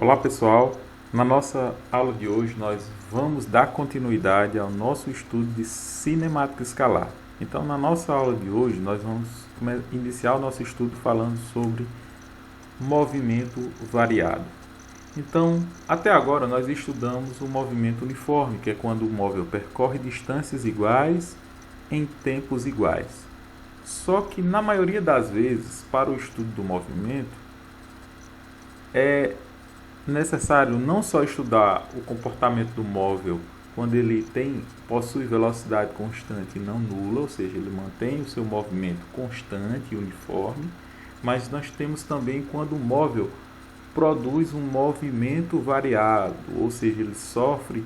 Olá pessoal, na nossa aula de hoje nós vamos dar continuidade ao nosso estudo de cinemática escalar. Então na nossa aula de hoje nós vamos iniciar o nosso estudo falando sobre movimento variado. Então até agora nós estudamos o movimento uniforme, que é quando o móvel percorre distâncias iguais em tempos iguais. Só que na maioria das vezes, para o estudo do movimento, é necessário não só estudar o comportamento do móvel quando ele possui velocidade constante e não nula, ou seja, ele mantém o seu movimento constante e uniforme, mas nós temos também quando o móvel produz um movimento variado, ou seja, ele sofre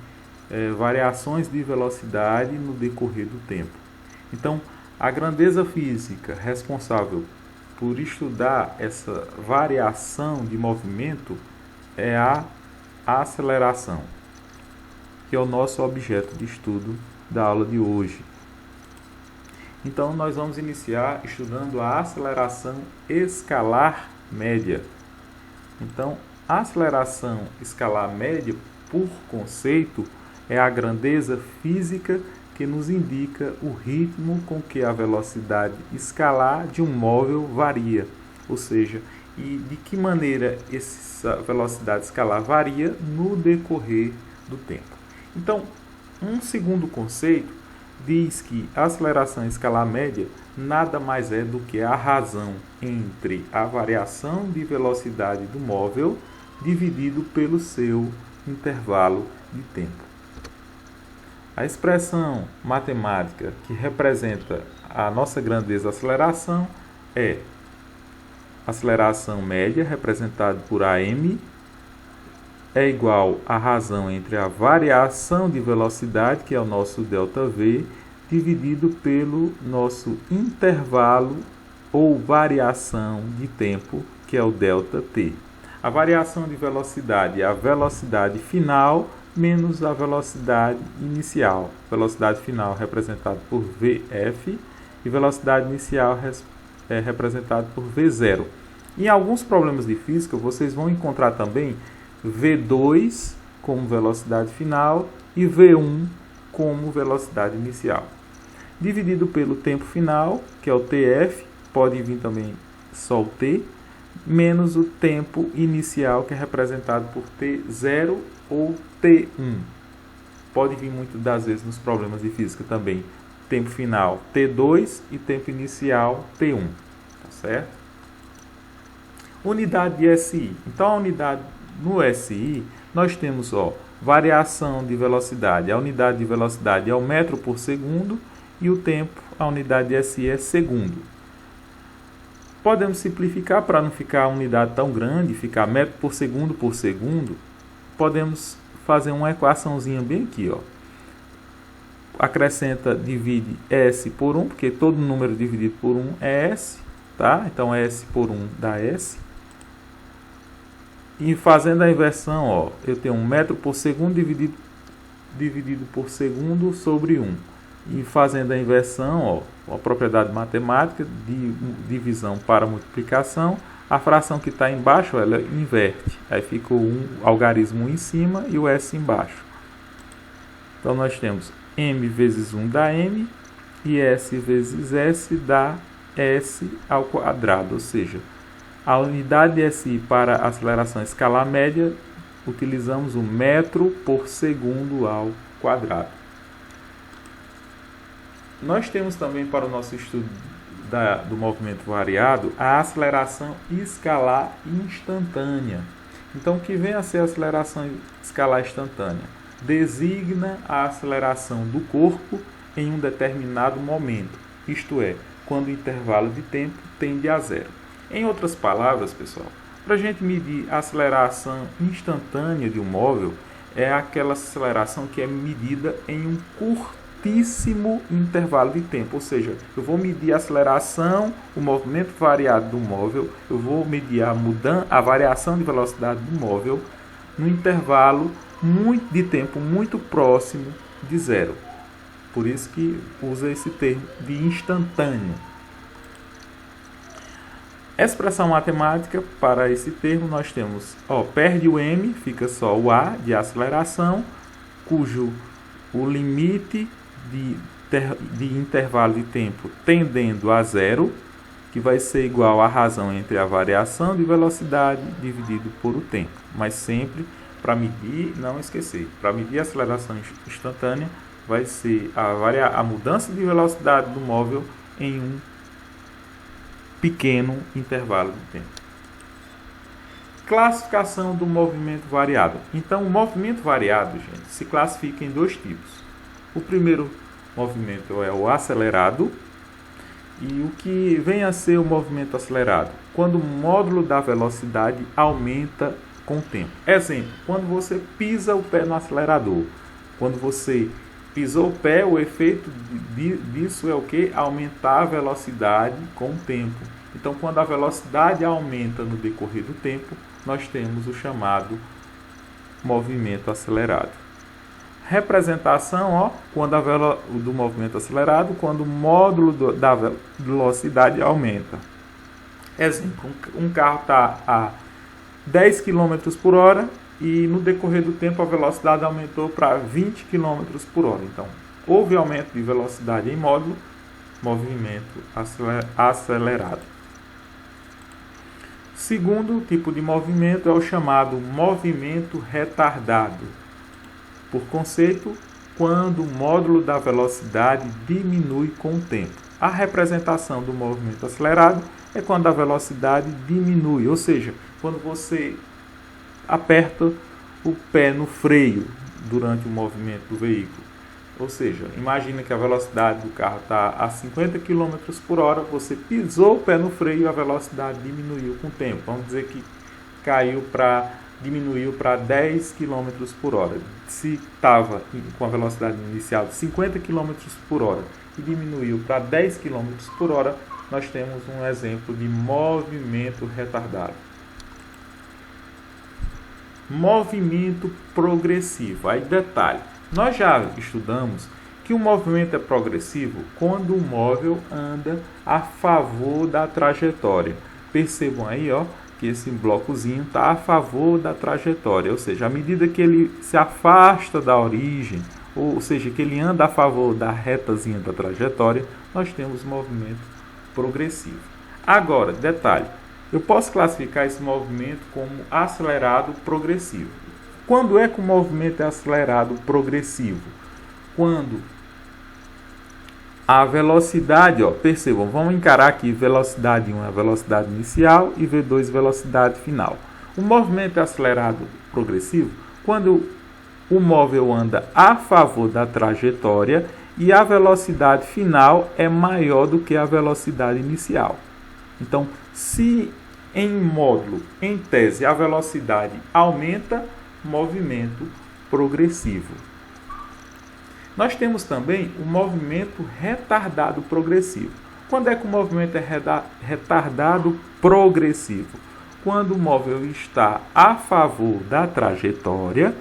variações de velocidade no decorrer do tempo. Então, a grandeza física responsável por estudar essa variação de movimento é a aceleração, que é o nosso objeto de estudo da aula de hoje. Então, nós vamos iniciar estudando a aceleração escalar média. Então, a aceleração escalar média, por conceito, é a grandeza física que nos indica o ritmo com que a velocidade escalar de um móvel varia, ou seja, e de que maneira essa velocidade escalar varia no decorrer do tempo. Então, um segundo conceito diz que a aceleração escalar média nada mais é do que a razão entre a variação de velocidade do móvel dividido pelo seu intervalo de tempo. A expressão matemática que representa a nossa grandeza aceleração é aceleração média, representada por AM, é igual à razão entre a variação de velocidade, que é o nosso ΔV, dividido pelo nosso intervalo ou variação de tempo, que é o ΔT. A variação de velocidade é a velocidade final menos a velocidade inicial. Velocidade final representada por VF e velocidade inicial é representado por V0. Em alguns problemas de física, vocês vão encontrar também V2 como velocidade final e V1 como velocidade inicial. Dividido pelo tempo final, que é o TF, pode vir também só o T, menos o tempo inicial, que é representado por T0 ou T1. Pode vir muitas das vezes nos problemas de física também tempo final T2 e tempo inicial T1, tá certo? Unidade de SI. Então, a unidade no SI, nós temos variação de velocidade. A unidade de velocidade é o metro por segundo e o tempo, a unidade de SI é segundo. Podemos simplificar para não ficar a unidade tão grande, ficar metro por segundo, podemos fazer uma equaçãozinha bem aqui, acrescenta, divide S por 1, porque todo número dividido por 1 é S, tá? Então S por 1 dá S. E fazendo a inversão, eu tenho 1 metro por segundo dividido por segundo sobre 1. E fazendo a inversão, a propriedade matemática de divisão para multiplicação, a fração que está embaixo, ela inverte. Aí fica o algarismo 1 em cima e o S embaixo. Então, nós temos M vezes 1 dá M e S vezes S dá S ao quadrado. Ou seja, a unidade de SI para aceleração escalar média, utilizamos o metro por segundo ao quadrado. Nós temos também para o nosso estudo do movimento variado a aceleração escalar instantânea. Então, o que vem a ser a aceleração escalar instantânea? Designa a aceleração do corpo em um determinado momento, isto é, quando o intervalo de tempo tende a zero. Em outras palavras, pessoal, para a gente medir a aceleração instantânea de um móvel, é aquela aceleração que é medida em um curtíssimo intervalo de tempo, ou seja, eu vou medir a aceleração, o movimento variado do móvel, eu vou medir a variação de velocidade do móvel no intervalo de tempo muito próximo de zero. Por isso que usa esse termo de instantâneo. Expressão matemática para esse termo nós temos, perde o m, fica só o a de aceleração, cujo o limite de intervalo de tempo tendendo a zero, que vai ser igual à razão entre a variação de velocidade dividido por o tempo. Mas sempre, para medir, não esquecer, para medir a aceleração instantânea, vai ser a mudança de velocidade do móvel em um pequeno intervalo de tempo. Classificação do movimento variado. Então, o movimento variado, gente, se classifica em dois tipos. O primeiro movimento é o acelerado. E o que vem a ser o movimento acelerado? Quando o módulo da velocidade aumenta com o tempo. Exemplo, quando você pisa o pé no acelerador. Quando você pisou o pé, o efeito disso é o que? Aumentar a velocidade com o tempo. Então, quando a velocidade aumenta no decorrer do tempo, nós temos o chamado movimento acelerado. Representação, do movimento acelerado, quando o módulo da velocidade aumenta. Exemplo, um carro está a 10 km por hora e no decorrer do tempo a velocidade aumentou para 20 km por hora. Então, houve aumento de velocidade em módulo, movimento acelerado. Segundo tipo de movimento é o chamado movimento retardado. Por conceito, quando o módulo da velocidade diminui com o tempo. A representação do movimento acelerado é quando a velocidade diminui, ou seja, quando você aperta o pé no freio durante o movimento do veículo. Ou seja, imagina que a velocidade do carro está a 50 km por hora, você pisou o pé no freio e a velocidade diminuiu com o tempo. Vamos dizer que diminuiu para 10 km por hora. Se estava com a velocidade inicial de 50 km por hora e diminuiu para 10 km por hora, nós temos um exemplo de movimento retardado. Movimento progressivo. Aí detalhe, nós já estudamos que o movimento é progressivo quando o móvel anda a favor da trajetória. Percebam aí, que esse blocozinho está a favor da trajetória, ou seja, à medida que ele se afasta da origem, ou seja, que ele anda a favor da retazinha da trajetória, nós temos movimento progressivo. Agora, detalhe, eu posso classificar esse movimento como acelerado progressivo. Quando é que o movimento é acelerado progressivo? Quando a velocidade, percebam, vamos encarar aqui velocidade 1 é a velocidade inicial e V2 velocidade final. O movimento é acelerado progressivo quando o móvel anda a favor da trajetória e a velocidade final é maior do que a velocidade inicial. Então, se em módulo, em tese, a velocidade aumenta, movimento progressivo. Nós temos também o movimento retardado progressivo. Quando é que o movimento é retardado progressivo? Quando o móvel está a favor da trajetória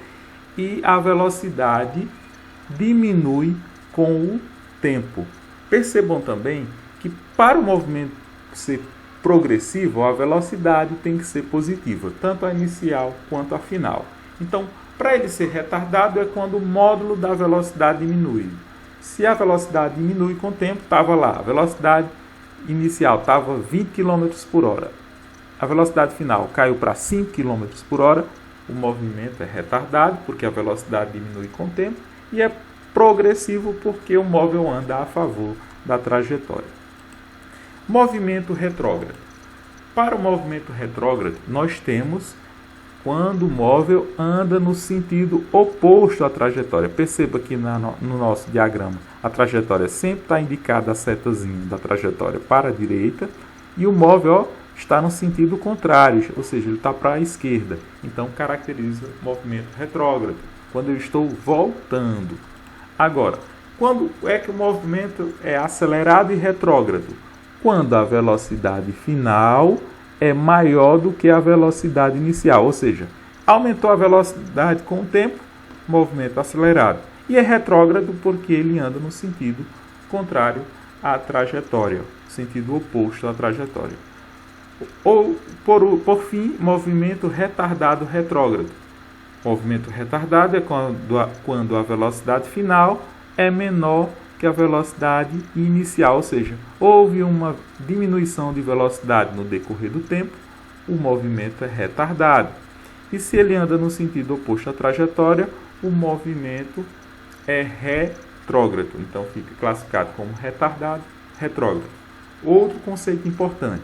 e a velocidade diminui com o tempo. Percebam também que para o movimento ser progressivo, a velocidade tem que ser positiva, tanto a inicial quanto a final. Então, para ele ser retardado é quando o módulo da velocidade diminui. Se a velocidade diminui com o tempo, estava lá, a velocidade inicial estava 20 km por hora. A velocidade final caiu para 5 km por hora, o movimento é retardado, porque a velocidade diminui com o tempo, e é progressivo, porque o móvel anda a favor da trajetória. Movimento retrógrado. Para o movimento retrógrado, nós temos quando o móvel anda no sentido oposto à trajetória. Perceba que no nosso diagrama a trajetória sempre está indicada a setazinha da trajetória para a direita e o móvel está no sentido contrário, ou seja, ele está para a esquerda. Então caracteriza o movimento retrógrado, quando eu estou voltando. Agora, quando é que o movimento é acelerado e retrógrado? Quando a velocidade final é maior do que a velocidade inicial, ou seja, aumentou a velocidade com o tempo, movimento acelerado. E é retrógrado porque ele anda no sentido contrário à trajetória, sentido oposto à trajetória. Ou, por fim, movimento retardado retrógrado. Movimento retardado é quando a velocidade final é menor que a velocidade inicial, ou seja, houve uma diminuição de velocidade no decorrer do tempo, o movimento é retardado. E se ele anda no sentido oposto à trajetória, o movimento é retrógrado. Então fica classificado como retardado, retrógrado. Outro conceito importante: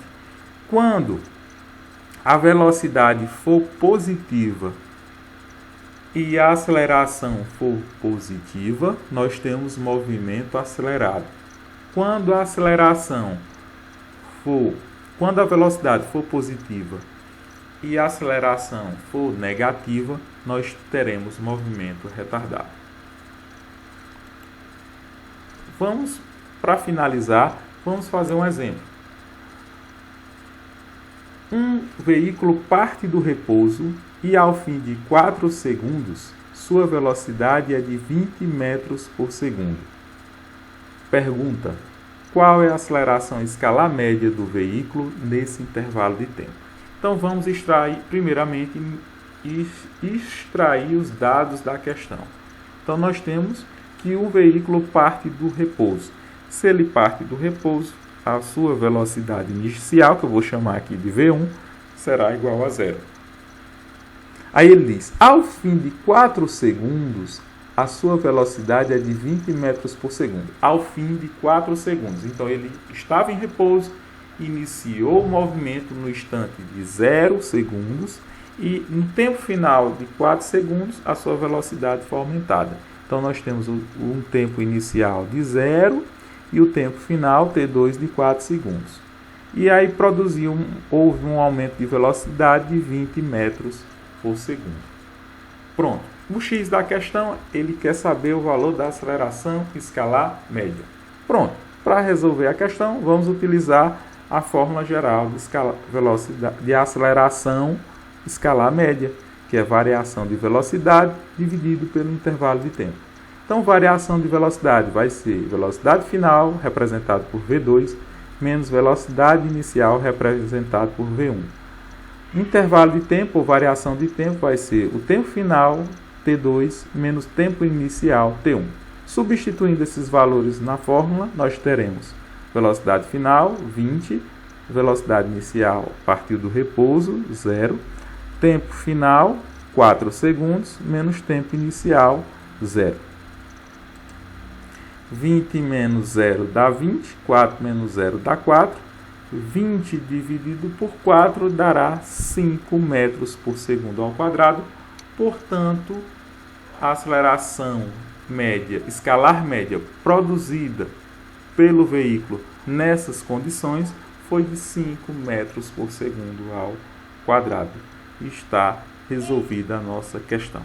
quando a velocidade for positiva e a aceleração for positiva, nós temos movimento acelerado. Quando a velocidade for positiva e a aceleração for negativa, nós teremos movimento retardado. Para finalizar, vamos fazer um exemplo. Um veículo parte do repouso e ao fim de 4 segundos, sua velocidade é de 20 metros por segundo. Pergunta: qual é a aceleração escalar média do veículo nesse intervalo de tempo? Então vamos primeiramente extrair os dados da questão. Então nós temos que o veículo parte do repouso. Se ele parte do repouso, a sua velocidade inicial, que eu vou chamar aqui de V1, será igual a 0. Aí ele diz: ao fim de 4 segundos, a sua velocidade é de 20 metros por segundo. Ao fim de 4 segundos. Então ele estava em repouso, iniciou o movimento no instante de 0 segundos e no tempo final de 4 segundos, a sua velocidade foi aumentada. Então nós temos um tempo inicial de 0 e o tempo final, T2, de 4 segundos. E aí houve um aumento de velocidade de 20 metros por segundo. Pronto. O X da questão, ele quer saber o valor da aceleração escalar média. Pronto. Para resolver a questão, vamos utilizar a fórmula geral de aceleração escalar média, que é variação de velocidade dividido pelo intervalo de tempo. Então, variação de velocidade vai ser velocidade final, representado por V2, menos velocidade inicial, representado por V1. Intervalo de tempo, ou variação de tempo, vai ser o tempo final, T2, menos tempo inicial, T1. Substituindo esses valores na fórmula, nós teremos velocidade final, 20, velocidade inicial, a partir do repouso, 0, tempo final, 4 segundos, menos tempo inicial, 0. 20 menos 0 dá 20, 4 menos 0 dá 4, 20 dividido por 4 dará 5 metros por segundo ao quadrado, portanto, a aceleração média, escalar média, produzida pelo veículo nessas condições foi de 5 metros por segundo ao quadrado. Está resolvida a nossa questão.